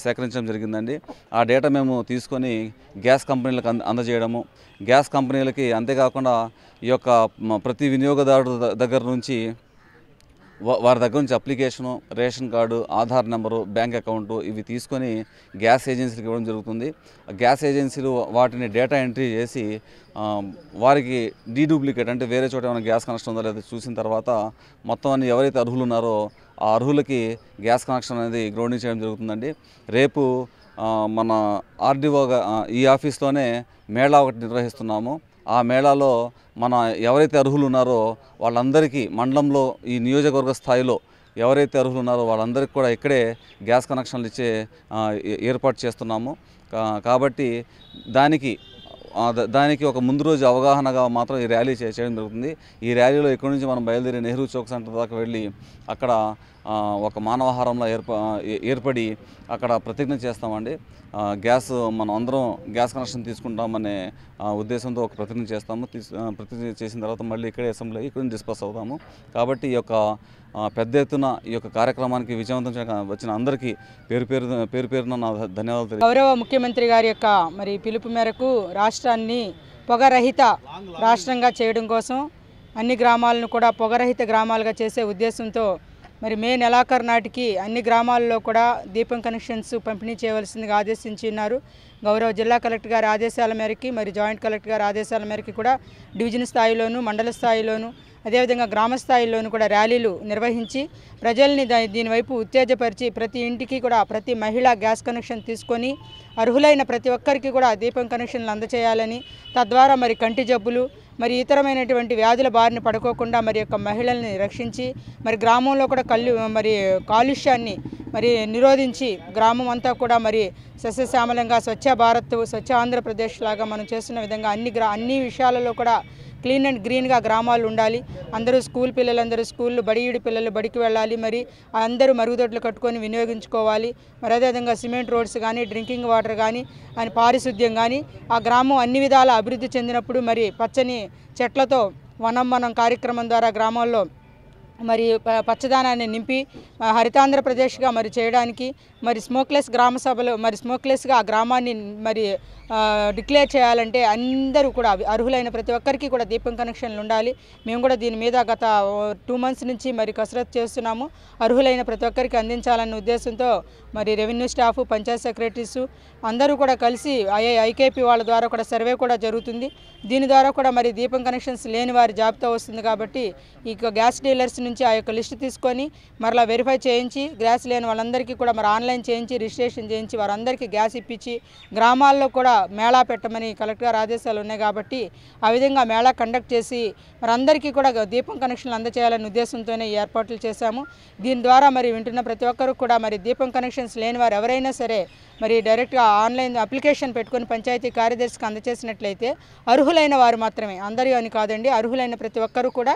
S5: సేకరించడం జరిగిందండి. ఆ డేటా మేము తీసుకొని గ్యాస్ కంపెనీలకు అందజేయడము, గ్యాస్ కంపెనీలకి అంతేకాకుండా ఈ యొక్క ప్రతి వినియోగదారుడు దగ్గర నుంచి వారి దగ్గర నుంచి application, ration card, Aadhaar number, bank account ఇవి తీసుకొని గ్యాస్ ఏజెన్సీకి ఇవ్వడం జరుగుతుంది. గ్యాస్ ఏజెన్సీలు వాటిని డేటా ఎంట్రీ చేసి వారికి డీడూప్లికేట్ అంటే వేరే చోట ఏమైనా గ్యాస్ కనెక్షన్ ఉందో లేదో చూసిన తర్వాత మొత్తం అన్ని ఎవరైతే అర్హులు ఉన్నారో ఆ అర్హులకి గ్యాస్ కనెక్షన్ అనేది గ్రౌండింగ్ చేయడం జరుగుతుందండి. రేపు మన ఆర్డీఓ ఈ ఆఫీస్లోనే మేళా ఒకటి నిర్వహిస్తున్నాము. ఆ మేళాలో మన ఎవరైతే అర్హులు ఉన్నారో వాళ్ళందరికీ మండలంలో ఈ నియోజకవర్గ స్థాయిలో ఎవరైతే అర్హులు ఉన్నారో వాళ్ళందరికీ కూడా ఇక్కడే గ్యాస్ కనెక్షన్లు ఇచ్చే ఏర్పాటు చేస్తున్నాము. కాబట్టి దానికి ఒక ముందు రోజు అవగాహనగా మాత్రం ఈ ర్యాలీ చేయడం జరుగుతుంది. ఈ ర్యాలీలో ఇక్కడి నుంచి మనం బయలుదేరి నెహ్రూ చౌక్ సెంటర్ దాకా వెళ్ళి అక్కడ ఒక మానవహారంలో ఏర్పడి అక్కడ ప్రతిజ్ఞ చేస్తామండి. గ్యాస్ మనం అందరం గ్యాస్ కనెక్షన్ తీసుకుంటామనే ఉద్దేశంతో ఒక ప్రతిజ్ఞ చేస్తాము. ప్రతిజ్ఞ చేసిన తర్వాత మళ్ళీ ఇక్కడే అసెంబ్లీ ఇక్కడ డిస్కస్ అవుతాము. కాబట్టి ఈ యొక్క పెద్ద ఎత్తున ఈ యొక్క కార్యక్రమానికి విజయవంతం వచ్చిన అందరికీ పేరు పేరున నా ధన్యవాదాలు.
S6: గౌరవ ముఖ్యమంత్రి గారి యొక్క పిలుపు మేరకు రాష్ట్రాన్ని పొగరహిత రాష్ట్రంగా చేయడం కోసం అన్ని గ్రామాలను కూడా పొగరహిత గ్రామాలుగా చేసే ఉద్దేశంతో మే నెలాఖరు నాటికి అన్ని గ్రామాల్లో కూడా దీపం కనెక్షన్స్ పంపిణీ చేయవలసిందిగా ఆదేశించి ఉన్నారు. గౌరవ జిల్లా కలెక్టర్ గారి ఆదేశాల మేరకు మరి జాయింట్ కలెక్టర్ గారి ఆదేశాల మేరకు కూడా డివిజన్ స్థాయిలోను మండల స్థాయిలోను అదేవిధంగా గ్రామ స్థాయిలోనూ కూడా ర్యాలీలు నిర్వహించి ప్రజల్ని దీనివైపు ఉత్తేజపరిచి ప్రతి ఇంటికి కూడా ప్రతి మహిళ గ్యాస్ కనెక్షన్ తీసుకొని అర్హులైన ప్రతి ఒక్కరికి కూడా దీపం కనెక్షన్లు అందజేయాలని, తద్వారా మరి కంటి జబ్బులు మరి ఇతరమైనటువంటి వ్యాధుల బారిన పడుకోకుండా మరి యొక్క మహిళల్ని రక్షించి మరి గ్రామంలో కూడా కాలుష్యాన్ని మరి నిరోధించి గ్రామం అంతా కూడా మరి సస్యశ్యామలంగా స్వచ్ఛ భారత్ స్వచ్ఛ ఆంధ్రప్రదేశ్ లాగా మనం చేస్తున్న విధంగా అన్ని విషయాలలో కూడా క్లీన్ అండ్ గ్రీన్గా గ్రామాలు ఉండాలి. అందరూ స్కూల్ పిల్లలందరూ స్కూళ్ళు బడియుడి పిల్లలు బడికి వెళ్ళాలి. మరి అందరూ మరుగుదొడ్లు కట్టుకొని వినియోగించుకోవాలి. మరి అదేవిధంగా సిమెంట్ రోడ్స్ కానీ డ్రింకింగ్ వాటర్ కానీ అని పారిశుద్ధ్యం కానీ ఆ గ్రామం అన్ని విధాల అభివృద్ధి చెందినప్పుడు మరి పచ్చని చెట్లతో వనం కార్యక్రమం ద్వారా గ్రామాల్లో మరి పచ్చదనాన్ని నింపి హరితాంధ్రప్రదేశ్గా మరి చేయడానికి మరి స్మోక్లెస్ గ్రామ సభలు మరి స్మోక్లెస్గా ఆ గ్రామాన్ని మరి డిక్లేర్ చేయాలంటే అందరూ కూడా అర్హులైన ప్రతి ఒక్కరికి కూడా దీపం కనెక్షన్లు ఉండాలి. మేము కూడా దీని మీద గత 2 months నుంచి మరి కసరత్తు చేస్తున్నాము. అర్హులైన ప్రతి ఒక్కరికి అందించాలన్న ఉద్దేశంతో మరి రెవెన్యూ స్టాఫ్, పంచాయత్ సెక్రటరీస్ అందరూ కూడా కలిసి ఐకేపీ వాళ్ళ ద్వారా కూడా సర్వే కూడా జరుగుతుంది. దీని ద్వారా కూడా మరి దీపం కనెక్షన్స్ లేని వారి జాబితా వస్తుంది. కాబట్టి ఈ గ్యాస్ డీలర్స్ నుంచి ఆ యొక్క లిస్టు తీసుకొని మరలా వెరిఫై చేయించి గ్యాస్ లేని వాళ్ళందరికీ కూడా మరి ఆన్లైన్ చేయించి రిజిస్ట్రేషన్ చేయించి వారందరికీ గ్యాస్ ఇప్పించి గ్రామాల్లో కూడా మేళా పెట్టమని కలెక్టర్ గారి ఆదేశాలు ఉన్నాయి. కాబట్టి ఆ విధంగా మేళా కండక్ట్ చేసి మరి అందరికీ కూడా దీపం కనెక్షన్లు అందజేయాలనే ఉద్దేశంతోనే ఈ ఏర్పాట్లు చేశాము. దీని ద్వారా మరి వింటున్న ప్రతి ఒక్కరు కూడా మరి దీపం కనెక్షన్స్ లేని వారు ఎవరైనా సరే మరి డైరెక్ట్గా ఆన్లైన్ అప్లికేషన్ పెట్టుకొని పంచాయతీ కార్యదర్శికి అందజేసినట్లయితే అర్హులైన వారు మాత్రమే, అందరూ అని కాదండి, అర్హులైన ప్రతి ఒక్కరు కూడా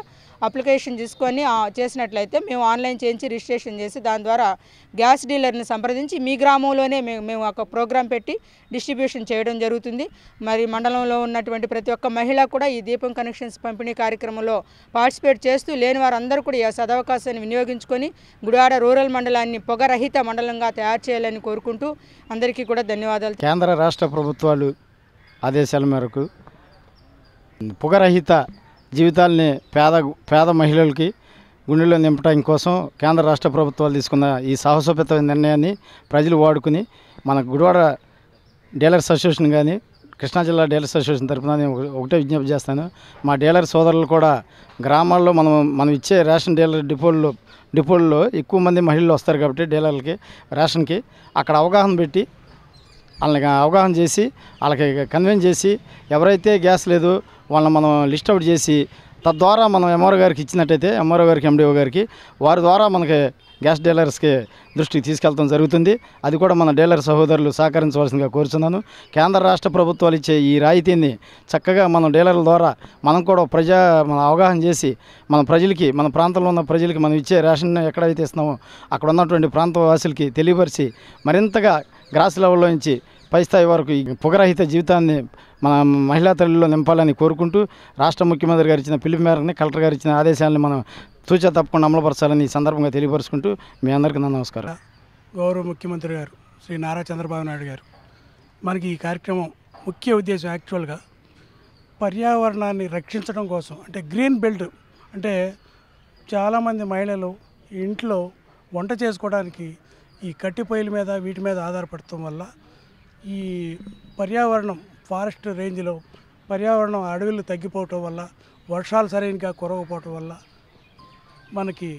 S6: అప్లికేషన్ తీసుకొని చేసినట్లయితే మేము ఆన్లైన్ చేయించి రిజిస్ట్రేషన్ చేసి దాని ద్వారా గ్యాస్ డీలర్ని సంప్రదించి మీ గ్రామంలోనే మేము ఒక ప్రోగ్రాం పెట్టి డిస్ట్రిబ్యూషన్ చేయడం జరుగుతుంది. మరి మండలంలో ఉన్నటువంటి ప్రతి ఒక్క మహిళ కూడా ఈ దీపం కనెక్షన్స్ పంపిణీ కార్యక్రమంలో పార్టిసిపేట్ చేస్తూ లేని వారందరూ కూడా ఈ సదవకాశాన్ని వినియోగించుకొని గుడివాడ రూరల్ మండలాన్ని పొగరహిత మండలంగా తయారు చేయాలని కోరుకుంటూ అందరికీ కూడా ధన్యవాదాలు.
S7: కేంద్ర రాష్ట్ర ప్రభుత్వాలు ఆదేశాల మేరకు పొగరహిత జీవితాలని పేద మహిళలకి గుండెల్లో నింపడానికి కోసం కేంద్ర రాష్ట్ర ప్రభుత్వాలు తీసుకున్న ఈ సాహసోపేత నిర్ణయాన్ని ప్రజలు వాడుకుని మన గుడివాడ డీలర్స్ అసోసియేషన్ కానీ కృష్ణా జిల్లా డీలర్స్ అసోసియేషన్ తరఫున నేను ఒకటే విజ్ఞప్తి చేస్తాను. మా డీలర్ సోదరులు కూడా గ్రామాల్లో మనం ఇచ్చే రేషన్ డీలర్ డిపోల్లో ఎక్కువ మంది మహిళలు వస్తారు కాబట్టి డీలర్లకి రేషన్కి అక్కడ అవగాహన పెట్టి వాళ్ళకి అవగాహన చేసి వాళ్ళకి కన్విన్స్ చేసి ఎవరైతే గ్యాస్ లేదు వాళ్ళని మనం లిస్ట్ అవుట్ చేసి తద్వారా మనం ఎంఆర్ఓ గారికి ఇచ్చినట్టయితే ఎంఆర్ఓ గారికి ఎండిఓ గారికి వారి ద్వారా మనకి గ్యాస్ డీలర్స్కి దృష్టికి తీసుకెళ్తాం జరుగుతుంది. అది కూడా మన డీలర్ సహోదరులు సహకరించవలసిందిగా కోరుచున్నాను. కేంద్ర రాష్ట్ర ప్రభుత్వాలు ఇచ్చే ఈ రాయితీని చక్కగా మన డీలర్ల ద్వారా మనం కూడా మన అవగాహన చేసి మన ప్రజలకి మన ప్రాంతంలో ఉన్న ప్రజలకి మనం ఇచ్చే రేషన్ ఎక్కడైతే ఇస్తున్నామో అక్కడ ఉన్నటువంటి ప్రాంత వాసులకి తెలియపరిచి మరింతగా గ్రాస్ లెవెల్లో నుంచి పై స్థాయి వరకు ఈ పొగరహిత జీవితాన్ని మన మహిళా తల్లిలో నింపాలని కోరుకుంటూ రాష్ట్ర ముఖ్యమంత్రి గారు ఇచ్చిన పిలుపు మేరని కలెక్టర్ గారు ఇచ్చిన ఆదేశాలను మనం తూచా తప్పకుండా అమలుపరచాలని ఈ సందర్భంగా తెలియపరుచుకుంటూ మీ అందరికీ నమస్కారం.
S8: గౌరవ ముఖ్యమంత్రి గారు శ్రీ నారా చంద్రబాబు నాయుడు గారు మనకి ఈ కార్యక్రమం ముఖ్య ఉద్దేశం యాక్చువల్గా పర్యావరణాన్ని రక్షించడం కోసం, అంటే గ్రీన్ బెల్ట్, అంటే చాలామంది మహిళలు ఇంట్లో వంట చేసుకోవడానికి ఈ కట్టి పొయ్యిల మీద వీటి మీద ఆధారపడటం వల్ల ఈ పర్యావరణం ఫారెస్ట్ రేంజ్లో పర్యావరణం అడవులు తగ్గిపోవటం వల్ల వర్షాలు సరైనగా కురవకపోవటం వల్ల మనకి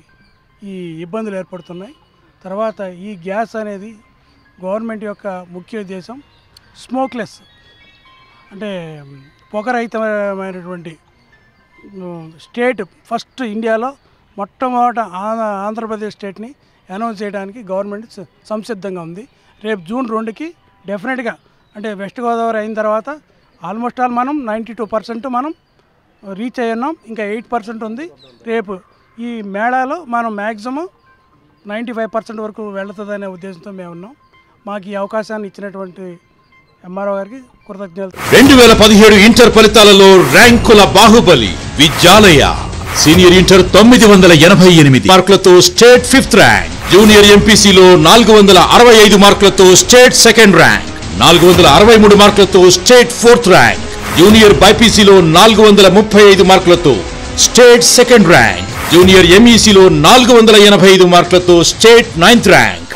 S8: ఈ ఇబ్బందులు ఏర్పడుతున్నాయి. తర్వాత ఈ గ్యాస్ అనేది గవర్నమెంట్ యొక్క ముఖ్య ఉద్దేశం స్మోక్లెస్, అంటే పొగరహితమైనటువంటి స్టేట్ ఫస్ట్ ఇండియాలో మొట్టమొదట ఆంధ్రప్రదేశ్ స్టేట్ని అనౌన్స్ చేయడానికి గవర్నమెంట్ సంసిద్ధంగా ఉంది. రేపు June 2కి డెఫినెట్గా, అంటే వెస్ట్ గోదావరి అయిన తర్వాత ఆల్మోస్ట్ ఆల్ మనం 92% మనం రీచ్ అయ్యాం. ఇంకా 8% ఉంది. రేపు ఈ మేళాలో మనం మ్యాక్సిమం 95% వరకు వెళుతుందనే ఉద్దేశంతో మేము ఉన్నాం. మాకు ఈ అవకాశాన్ని ఇచ్చినటువంటి ఎంఆర్ఓ గారికి కృతజ్ఞతలు.
S9: 2017 ఇంటర్ ఫలితాలలో ర్యాంకుల బాహుబలి విద్యాలయ. సీనియర్ ఇంటర్ 988 మార్కులతో స్టేట్ 5th ర్యాంక్. జూనియర్ ఎంపీసీలో 465 మార్కులతో స్టేట్ 2nd ర్యాంక్. 463 మార్కులతో స్టేట్ 4th ర్యాంక్. జూనియర్ బైపీసీలో 435 మార్కులతో స్టేట్ 2nd ర్యాంక్. జూనియర్ ఎంఈసీలో 485 మార్కులతో స్టేట్ 9th ర్యాంక్.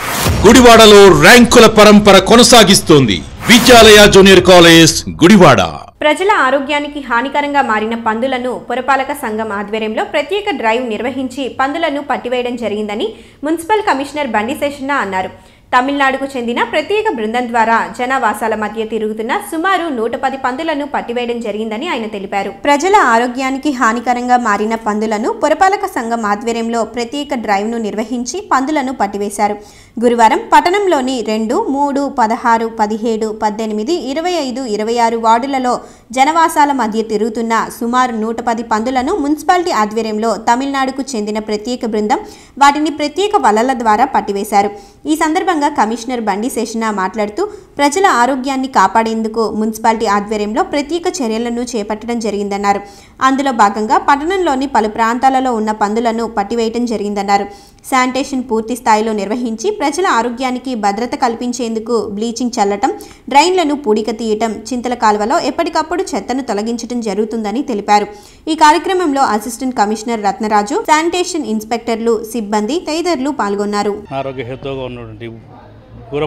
S9: గుడివాడలో ర్యాంకుల పరంపర కొనసాగిస్తోంది విద్యాలయ జూనియర్ కాలేజ్ గుడివాడ.
S1: ప్రజల ఆరోగ్యానికి హానికరంగా మారిన పందులను పురపాలక సంఘం ఆధ్వర్యంలో ప్రత్యేక డ్రైవ్ నిర్వహించి పందులను పట్టివేయడం జరిగిందని మున్సిపల్ కమిషనర్ బండి శేషన్న అన్నారు. తమిళనాడుకు చెందిన ప్రత్యేక బృందం ద్వారా జనావాసాల మధ్య తిరుగుతున్న సుమారు 110 పందులను పట్టివేయడం జరిగిందని ఆయన తెలిపారు. ప్రజల ఆరోగ్యానికి హానికరంగా మారిన పందులను పురపాలక సంఘం ఆధ్వర్యంలో ప్రత్యేక డ్రైవ్ను నిర్వహించి పందులను పట్టివేశారు. గురువారం పట్టణంలోని 2, 3, 16, 17, 18, 25, 26 వార్డులలో జనవాసాల మధ్య తిరుగుతున్న సుమారు 110 పందులను మున్సిపాలిటీ ఆధ్వర్యంలో తమిళనాడుకు చెందిన ప్రత్యేక బృందం వాటిని ప్రత్యేక వలల ద్వారా పట్టివేశారు. ఈ సందర్భంగా కమిషనర్ బండి శేషన్న మాట్లాడుతూ ప్రజల ఆరోగ్యాన్ని కాపాడేందుకు మున్సిపాలిటీ ఆధ్వర్యంలో ప్రత్యేక చర్యలను చేపట్టడం జరిగిందన్నారు. అందులో భాగంగా పట్టణంలోని పలు ప్రాంతాలలో ఉన్న పందులను పట్టివేయడం జరిగిందన్నారు. శానిటేషన్ పూర్తి స్థాయిలో నిర్వహించి ప్రజల ఆరోగ్యానికి భద్రత కల్పించేందుకు బ్లీచింగ్ చల్లటం, డ్రైన్లను పూడిక తీయటం, చింతల కాల్వలో ఎప్పటికప్పుడు చెత్తను తొలగించడం జరుగుతుందని తెలిపారు. ఈ కార్యక్రమంలో అసిస్టెంట్ కమిషనర్ రత్నరాజు, శానిటేషన్ ఇన్స్పెక్టర్లు, సిబ్బంది తదితరులు పాల్గొన్నారు.
S10: ఆరోగ్య హేతువుగా ఉన్నటువంటి ఊర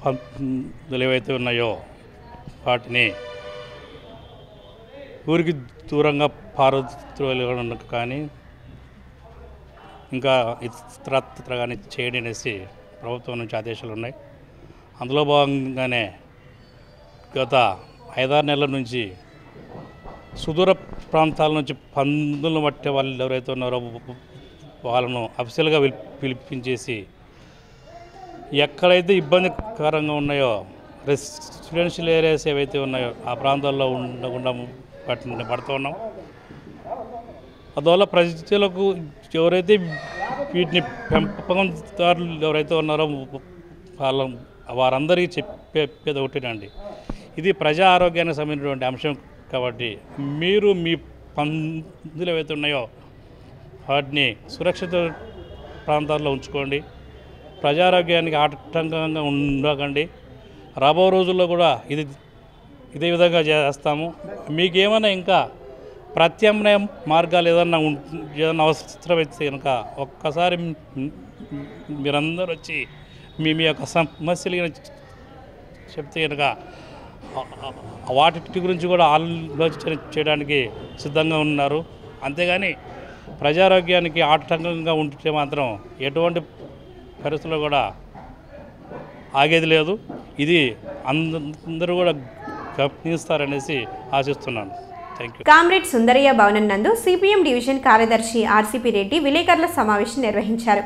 S10: పందులు ఏవైతే ఉన్నాయో వాటిని ఊరికి దూరంగా పారద్రోలు కానీ ఇంకా ఇతరత్ర కానీ చేయడం అనేసి ప్రభుత్వం నుంచి ఆదేశాలు ఉన్నాయి. అందులో భాగంగానే గత 5-6 నెలల నుంచి సుదూర ప్రాంతాల నుంచి పందులను పట్టే వాళ్ళు ఎవరైతే ఉన్నారో వాళ్ళను అఫీషియల్గా పిలిపించేసి ఎక్కడైతే ఇబ్బందికరంగా ఉన్నాయో రెసిడెన్షియల్ ఏరియాస్ ఏవైతే ఉన్నాయో ఆ ప్రాంతాల్లో ఉండకుండా వాటిని పడుతూ ఉన్నాం. అందువల్ల ప్రజలకు ఎవరైతే వీటిని పెంపకందారులు ఎవరైతే ఉన్నారో వారందరికీ చెప్పేది ఒకటేనండి, ఇది ప్రజా ఆరోగ్యానికి సంబంధించినటువంటి అంశం కాబట్టి మీరు మీ పందులు ఏవైతే ఉన్నాయో వాటిని సురక్షిత ప్రాంతాల్లో ఉంచుకోండి. ప్రజారోగ్యానికి ఆటంకంగా ఉండకండి. రాబో రోజుల్లో కూడా ఇదే విధంగా చేస్తాము. మీకేమైనా ఇంకా ప్రత్యామ్నాయ మార్గాలు ఏదన్నా అవసరమైతే కనుక ఒక్కసారి మీరందరూ వచ్చి మీ యొక్క సమస్యలు చెప్తే కనుక వాటి గురించి కూడా ఆలోచన చేయడానికి సిద్ధంగా ఉన్నారు. అంతేగాని ప్రజారోగ్యానికి ఆటంకంగా ఉంటే మాత్రం ఎటువంటి పరిస్థితుల్లో కూడా ఆగేది లేదు. ఇది అందరూ కూడా గమనిస్తారనేసి ఆశిస్తున్నాను.
S1: కామ్రేడ్ సుందరయ్య భవనం నందు సిపిఎం డివిజన్ కార్యదర్శి ఆర్సిపి రెడ్డి విలేకరుల సమావేశం నిర్వహించారు.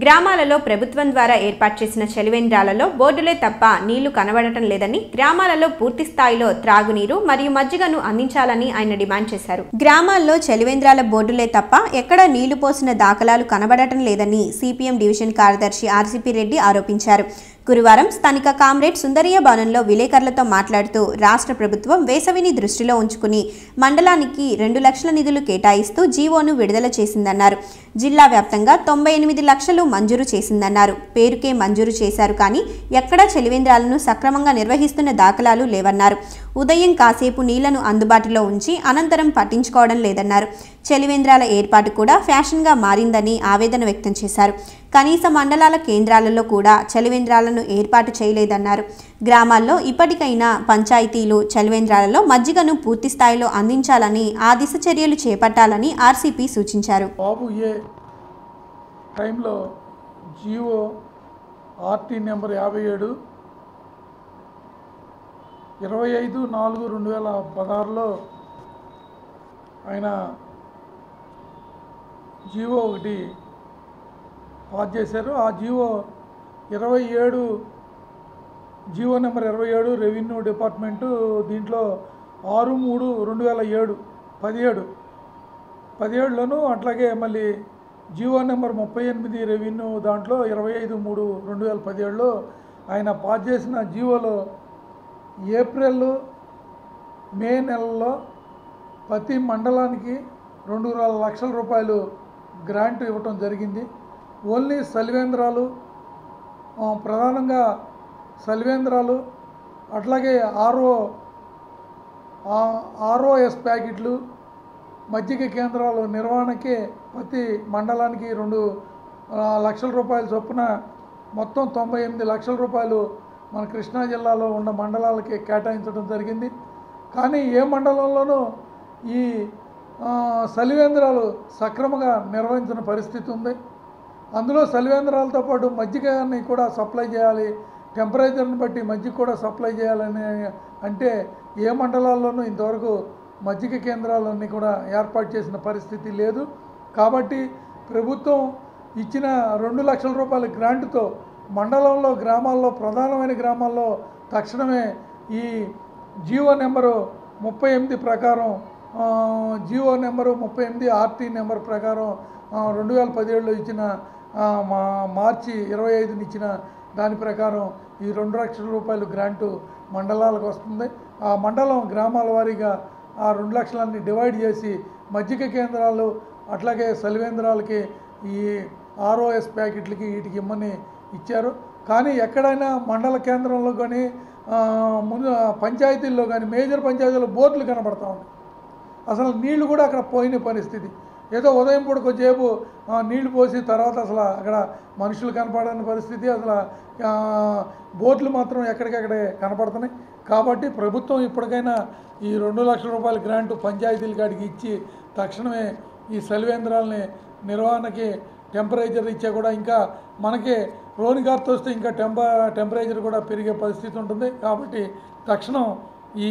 S1: గ్రామాలలో ప్రభుత్వం ద్వారా ఏర్పాటు చేసిన చలివేంద్రాలలో బోర్డులే తప్ప నీళ్లు కనబడటం లేదని, గ్రామాలలో పూర్తి స్థాయిలో త్రాగునీరు మరియు మజ్జిగను అందించాలని ఆయన డిమాండ్ చేశారు. గ్రామాల్లో చలివేంద్రాల బోర్డులే తప్ప ఎక్కడ నీళ్లు పోసిన దాఖలాలు కనబడటం లేదని సిపిఎం డివిజన్ కార్యదర్శి ఆర్సిపి రెడ్డి ఆరోపించారు. గురువారం స్థానిక కామ్రేడ్ సుందరయ్య భవనంలో విలేకరులతో మాట్లాడుతూ రాష్ట్ర ప్రభుత్వం వేసవిని దృష్టిలో ఉంచుకుని మండలానికి 2 లక్షల నిధులు కేటాయిస్తూ జీవోను విడుదల చేసిందన్నారు. జిల్లా వ్యాప్తంగా 98 లక్షలు మంజూరు చేసిందన్నారు. పేరుకే మంజూరు చేశారు కానీ ఎక్కడా చలివేంద్రాలను సక్రమంగా నిర్వహిస్తున్న దాఖలాలు లేవన్నారు. ఉదయం కాసేపు నీళ్లను అందుబాటులో ఉంచి అనంతరం పట్టించుకోవడం లేదన్నారు. చలివేంద్రాల ఏర్పాటు కూడా ఫ్యాషన్గా మారిందని ఆవేదన వ్యక్తం చేశారు. కనీస మండలాల కేంద్రాలలో కూడా చలివేంద్రాలను ఏర్పాటు చేయలేదన్నారు. గ్రామాల్లో ఇప్పటికైనా పంచాయతీలు చలివేంద్రాలలో మజ్జిగను పూర్తి స్థాయిలో అందించాలని, ఆ దిశ చర్యలు చేపట్టాలని ఆర్సిపి సూచించారు.
S11: బాబు ఏ టైంలో జియో ఆర్టీ నెంబర్ 57 25/4/2016లో ఆయన జియో ఒకటి పాస్ చేశారు. ఆ G O 27 G O number 27 revenue department దీంట్లో 6/3/2007 17లోను అట్లాగే మళ్ళీ జియో నెంబర్ 38 రెవెన్యూ దాంట్లో 25/3/2017లో ఆయన పాస్ చేసిన జియోలో ఏప్రిల్ మే నెలల్లో ప్రతి మండలానికి 2 లక్షల రూపాయలు గ్రాంట్ ఇవ్వటం జరిగింది. ఓన్లీ సలివేంద్రాలు, ప్రధానంగా సలివేంద్రాలు అట్లాగే ఆర్ఓఎస్ ప్యాకెట్లు, మజ్జిగ కేంద్రాలు నిర్వహణకే ప్రతి మండలానికి 2 లక్షల రూపాయల చొప్పున మొత్తం 98 లక్షల రూపాయలు మన కృష్ణా జిల్లాలో ఉన్న మండలాలకి కేటాయించడం జరిగింది. కానీ ఏ మండలంలోనూ ఈ సలివేంద్రాలు సక్రమంగా నిర్వహించిన పరిస్థితి ఉంది. అందులో సలివేంద్రాలతో పాటు మజ్జిగని కూడా సప్లై చేయాలి, టెంపరేచర్ని బట్టి మజ్జిగ కూడా సప్లై చేయాలని అంటే ఏ మండలాల్లోనూ ఇంతవరకు మజ్జిగ కేంద్రాలన్నీ కూడా ఏర్పాటు చేసిన పరిస్థితి లేదు. కాబట్టి ప్రభుత్వం ఇచ్చిన 2 లక్షల రూపాయల గ్రాంట్తో మండలంలో గ్రామాల్లో ప్రధానమైన గ్రామాల్లో తక్షణమే ఈ జీవో నెంబరు 38 ప్రకారం జీవో నెంబరు 38 ఆర్టీ నెంబర్ ప్రకారం 2017లో ఇచ్చిన మార్చి 25ని ఇచ్చిన దాని ప్రకారం ఈ 2 లక్షల రూపాయలు గ్రాంటు మండలాలకు వస్తుంది. ఆ మండలం గ్రామాల వారీగా ఆ 2 లక్షలన్నీ డివైడ్ చేసి మజ్జిగ కేంద్రాలు అట్లాగే సలివేంద్రాలకి ఈ ROS ప్యాకెట్లకి వీటికి ఇమ్మని ఇచ్చారు. కానీ ఎక్కడైనా మండల కేంద్రంలో కానీ ముందు పంచాయతీల్లో కానీ మేజర్ పంచాయతీల్లో బోర్డులు కనబడతా ఉన్నాయి. అసలు నీళ్లు కూడా అక్కడ పోయిన పరిస్థితి. ఏదో ఉదయం పూట కొద్దిసేపు నీళ్లు పోసి తర్వాత అసలు అక్కడ మనుషులు కనపడని పరిస్థితి. అసలు బోట్లు మాత్రం ఎక్కడికక్కడే కనపడుతున్నాయి. కాబట్టి ప్రభుత్వం ఇప్పటికైనా ఈ 2 లక్షల రూపాయల గ్రాంటు పంచాయతీల కాడికి ఇచ్చి తక్షణమే ఈ సలివేంద్రాలని నిర్వహణకి టెంపరేచర్ ఇచ్చే కూడా ఇంకా మనకి రోనిగార్తో వస్తే ఇంకా టెంపరేచర్ కూడా పెరిగే పరిస్థితి ఉంటుంది. కాబట్టి తక్షణం ఈ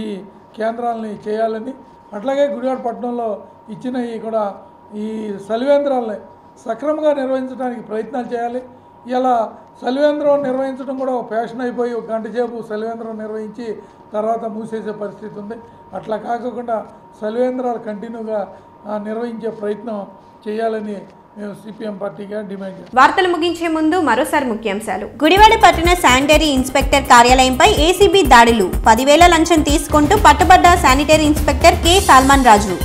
S11: కేంద్రాలని చేయాలని అట్లాగే గుడివాడ పట్టణంలో ఇచ్చిన ఈ సలివేంద్రాలని సక్రమంగా నిర్వహించడానికి ప్రయత్నాలు చేయాలి. ఇలా సలివేంద్రం నిర్వహించడం కూడా ఒక ఫ్యాషన్ అయిపోయి 1 గంట సేపు సలివేంద్రం నిర్వహించి తర్వాత మూసేసే పరిస్థితి ఉంది. అట్లా కాకుండా సలివేంద్రాలు కంటిన్యూగా నిర్వహించే ప్రయత్నం చేయాలని మేము సిపిఎం పార్టీగా డిమాండ్ చేస్తాం.
S1: వార్తలు ముగించే ముందు మరోసారి ముఖ్యాంశాలు. గుడివాడ పట్టణ శానిటరీ ఇన్స్పెక్టర్ కార్యాలయంపై ఏసీబీ దాడులు. 10,000 లంచం తీసుకుంటూ పట్టుబడ్డ శానిటరీ ఇన్స్పెక్టర్ కె సాల్మన్ రాజు.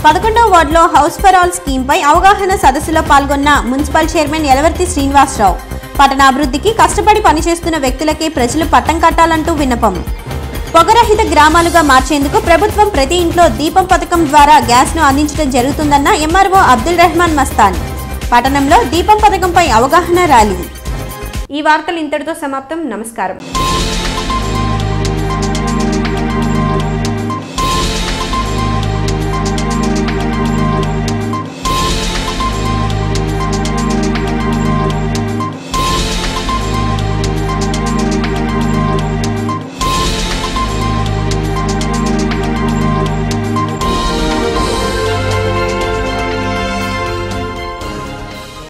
S1: 11వ వార్డులో హౌస్ ఫర్ ఆల్ స్కీమ్పై అవగాహన సదస్సులో పాల్గొన్న మున్సిపల్ చైర్మన్ యలవర్తి శ్రీనివాసరావు. పట్టణాభివృద్ధికి కష్టపడి పనిచేస్తున్న వ్యక్తులకే ప్రజలు పట్టం కట్టాలంటూ విన్నపం. పొగరహిత గ్రామాలుగా మార్చేందుకు ప్రభుత్వం ప్రతి ఇంట్లో దీపం పథకం ద్వారా గ్యాస్ను అందించడం జరుగుతుందన్న ఎంఆర్ఓ అబ్దుల్ రెహమాన్ మస్తాన్. పట్టణంలో దీపం పథకంపై అవగాహన ర్యాలీ. ఈ వార్తలు ఇంతటితో సమాప్తం. నమస్కారం.